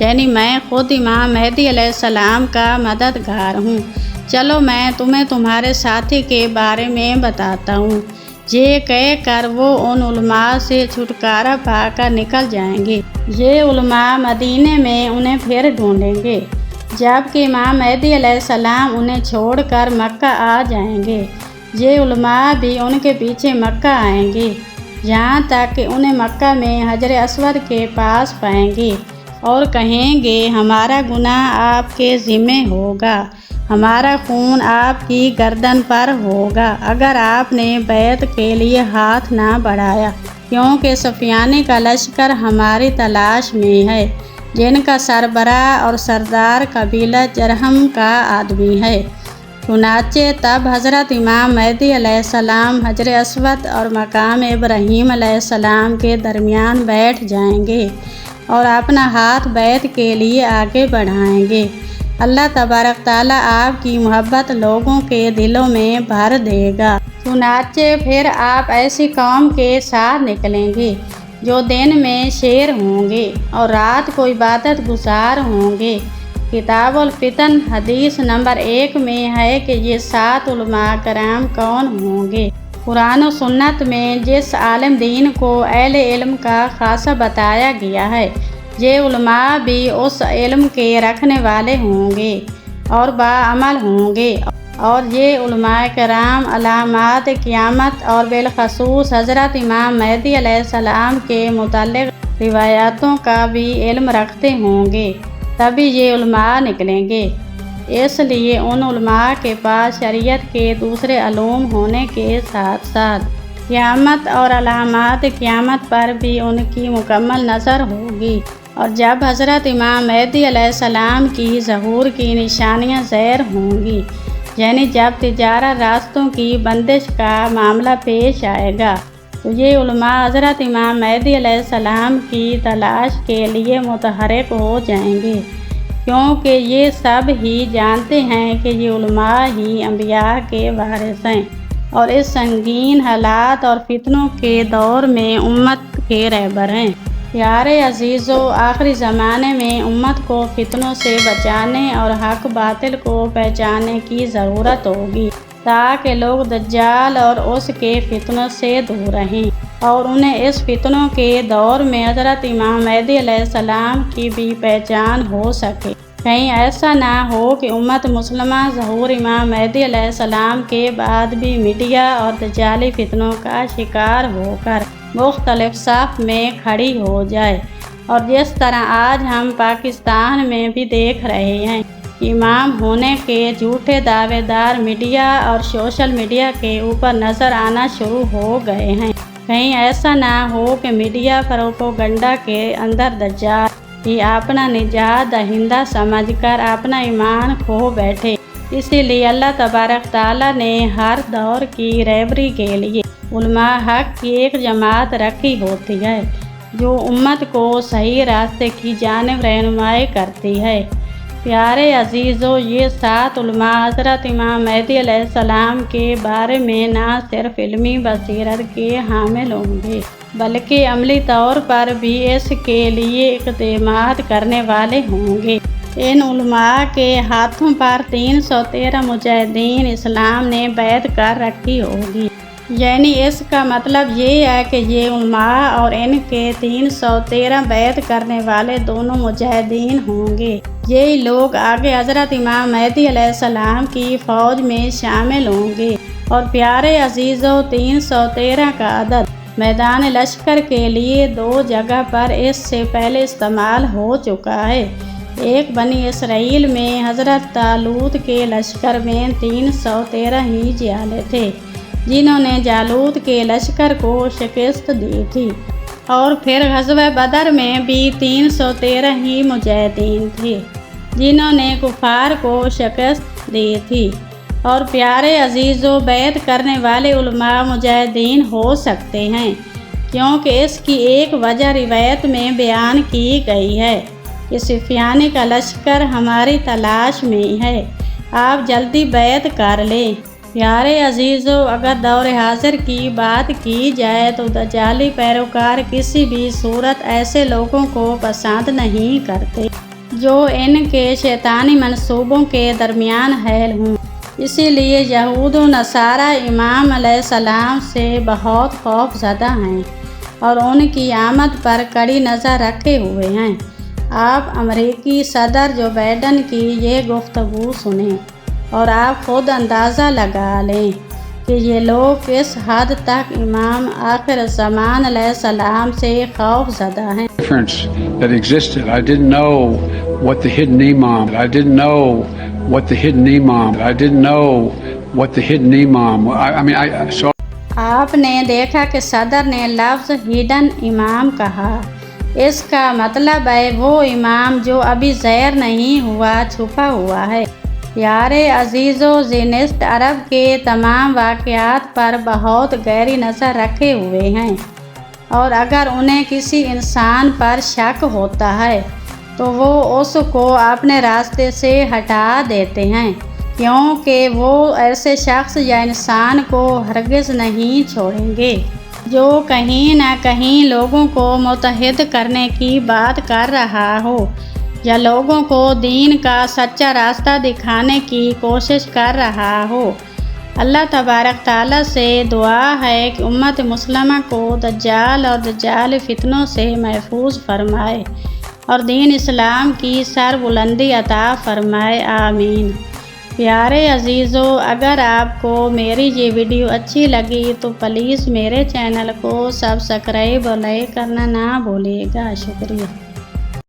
یعنی میں خود امام مہدی علیہ السلام کا مددگار ہوں۔ چلو میں تمہیں تمہارے ساتھی کے بارے میں بتاتا ہوں۔ یہ کہہ کر وہ ان علماء سے چھٹکارا پا کر نکل جائیں گے۔ یہ علماء مدینے میں انہیں پھر ڈھونڈیں گے، جبکہ امام مہدی علیہ السلام انہیں چھوڑ کر مکہ آ جائیں گے۔ یہ علماء بھی ان کے پیچھے مکہ آئیں گے، یہاں تک کہ انہیں مکہ میں حجر اسود کے پاس پائیں گے اور کہیں گے ہمارا گناہ آپ کے ذمہ ہوگا، ہمارا خون آپ کی گردن پر ہوگا اگر آپ نے بیعت کے لیے ہاتھ نہ بڑھایا، کیونکہ سفیانی کا لشکر ہماری تلاش میں ہے، جن کا سربراہ اور سردار قبیلہ جرہم کا آدمی ہے۔ چنانچہ تب حضرت امام مہدی علیہ السلام حجر اسود اور مقام ابراہیم علیہ السلام کے درمیان بیٹھ جائیں گے اور اپنا ہاتھ بیعت کے لیے آگے بڑھائیں گے۔ اللہ تبارک تعالیٰ آپ کی محبت لوگوں کے دلوں میں بھر دے گا۔ چنانچہ پھر آپ ایسی قوم کے ساتھ نکلیں گے جو دن میں شیر ہوں گے اور رات کو عبادت گزار ہوں گے۔ کتاب الفتن حدیث نمبر 1 میں ہے کہ یہ 7 علماء کرام کون ہوں گے۔ قرآن و سنت میں جس عالم دین کو اہل علم کا خاصہ بتایا گیا ہے، یہ علماء بھی اس علم کے رکھنے والے ہوں گے اور باعمل ہوں گے، اور یہ علماء کرام علامات قیامت اور بالخصوص حضرت امام مہدی علیہ السلام کے متعلق روایاتوں کا بھی علم رکھتے ہوں گے، تبھی یہ علماء نکلیں گے۔ اس لیے ان علماء کے پاس شریعت کے دوسرے علوم ہونے کے ساتھ ساتھ قیامت اور علامات قیامت پر بھی ان کی مکمل نظر ہوگی، اور جب حضرت امام مہدی علیہ السلام کی ظہور کی نشانیاں ظاہر ہوں گی، یعنی جب تجارت راستوں کی بندش کا معاملہ پیش آئے گا، تو یہ علماء حضرت امام مہدی علیہ السلام کی تلاش کے لیے متحرک ہو جائیں گے، کیونکہ یہ سب ہی جانتے ہیں کہ یہ علماء ہی انبیاء کے وارث ہیں، اور اس سنگین حالات اور فتنوں کے دور میں امت کے رہبر ہیں۔ پیارے عزیزو، آخری زمانے میں امت کو فتنوں سے بچانے اور حق باطل کو پہچاننے کی ضرورت ہوگی، تاکہ لوگ دجال اور اس کے فتنوں سے دور رہیں اور انہیں اس فتنوں کے دور میں حضرت امام مہدی علیہ السلام کی بھی پہچان ہو سکے۔ کہیں ایسا نہ ہو کہ امت مسلمہ ظہور امام مہدی علیہ السلام کے بعد بھی میڈیا اور دجالی فتنوں کا شکار ہو کر مختلف صف میں کھڑی ہو جائے، اور جس طرح آج ہم پاکستان میں بھی دیکھ رہے ہیں، امام ہونے کے جھوٹے دعوے دار میڈیا اور سوشل میڈیا کے اوپر نظر آنا شروع ہو گئے ہیں۔ کہیں ایسا نہ ہو کہ میڈیا پروپیگنڈا کے اندر دجال ہی اپنا نجات دہندہ سمجھ کر اپنا ایمان کھو بیٹھے۔ اسی لیے اللہ تبارک تعالیٰ نے ہر دور کی رہبری کے لیے علماء حق کی ایک جماعت رکھی ہوتی ہے، جو امت کو صحیح راستے کی جانب رہنمائی کرتی ہے۔ پیارے عزیزو، یہ 7 علماء حضرت امام مہدی علیہ السلام کے بارے میں نہ صرف علمی بصیرت کے حامل ہوں گے، بلکہ عملی طور پر بھی اس کے لیے اقدامات کرنے والے ہوں گے۔ ان علماء کے ہاتھوں پر 313 مجاہدین اسلام نے بیعت کر رکھی ہوگی، یعنی اس کا مطلب یہ ہے کہ یہ علماء اور ان کے 313 بیعت کرنے والے دونوں مجاہدین ہوں گے۔ یہی لوگ آگے حضرت امام مہدی علیہ السلام کی فوج میں شامل ہوں گے۔ اور پیارے عزیزو، 313 کا عدد میدان لشکر کے لیے 2 جگہ پر اس سے پہلے استعمال ہو چکا ہے۔ ایک بنی اسرائیل میں حضرت طالوت کے لشکر میں 313 ہی جیالے تھے، جنہوں نے جالوت کے لشکر کو شکست دی تھی، اور پھر غزوہ بدر میں بھی 313 ہی مجاہدین تھے، جنہوں نے کفار کو شکست دی تھی۔ اور پیارے عزیزو، بیعت کرنے والے علماء مجاہدین ہو سکتے ہیں، کیونکہ اس کی ایک وجہ روایت میں بیان کی گئی ہے کہ سفیانی کا لشکر ہماری تلاش میں ہے، آپ جلدی بیعت کر لیں۔ پیارے عزیزو، اگر دور حاضر کی بات کی جائے تو دجالی پیروکار کسی بھی صورت ایسے لوگوں کو پسند نہیں کرتے۔ جو ان کے شیطانی منصوبوں کے درمیان حائل ہوں۔ اسی لیے یہود و نصارہ امام علیہ السلام سے بہت خوف زدہ ہیں اور ان کی آمد پر کڑی نظر رکھے ہوئے ہیں۔ آپ امریکی صدر جو بائیڈن کی یہ گفتگو سنیں اور آپ خود اندازہ لگا لیں کہ یہ لوگ کس حد تک امام آخر الزمان علیہ السلام سے خوف زدہ ہیں۔ That existed. I didn't know what the hidden imam. I didn't know what the hidden imam. I didn't know what the hidden imam. I mean, so. آپ نے دیکھا کہ صدر نے لفظ ہیڈن امام کہا۔ اس کا مطلب ہے وہ امام جو ابھی ظاہر نہیں ہوا، چھپا ہوا ہے۔ پیارے عزیزو، زینسٹ عرب کے تمام واقعات پر بہت گہری نظر رکھے ہوئے ہیں، اور اگر انہیں کسی انسان پر شک ہوتا ہے تو وہ اس کو اپنے راستے سے ہٹا دیتے ہیں، کیونکہ وہ ایسے شخص یا انسان کو ہرگز نہیں چھوڑیں گے جو کہیں نہ کہیں لوگوں کو متحد کرنے کی بات کر رہا ہو یا لوگوں کو دین کا سچا راستہ دکھانے کی کوشش کر رہا ہو۔ اللہ تبارک تعالیٰ سے دعا ہے کہ امت مسلمہ کو دجال اور دجال فتنوں سے محفوظ فرمائے اور دین اسلام کی سربلندی عطا فرمائے، آمین۔ پیارے عزیزو، اگر آپ کو میری یہ ویڈیو اچھی لگی تو پلیز میرے چینل کو سبسکرائب اور لائک کرنا نہ بھولیے گا۔ شکریہ۔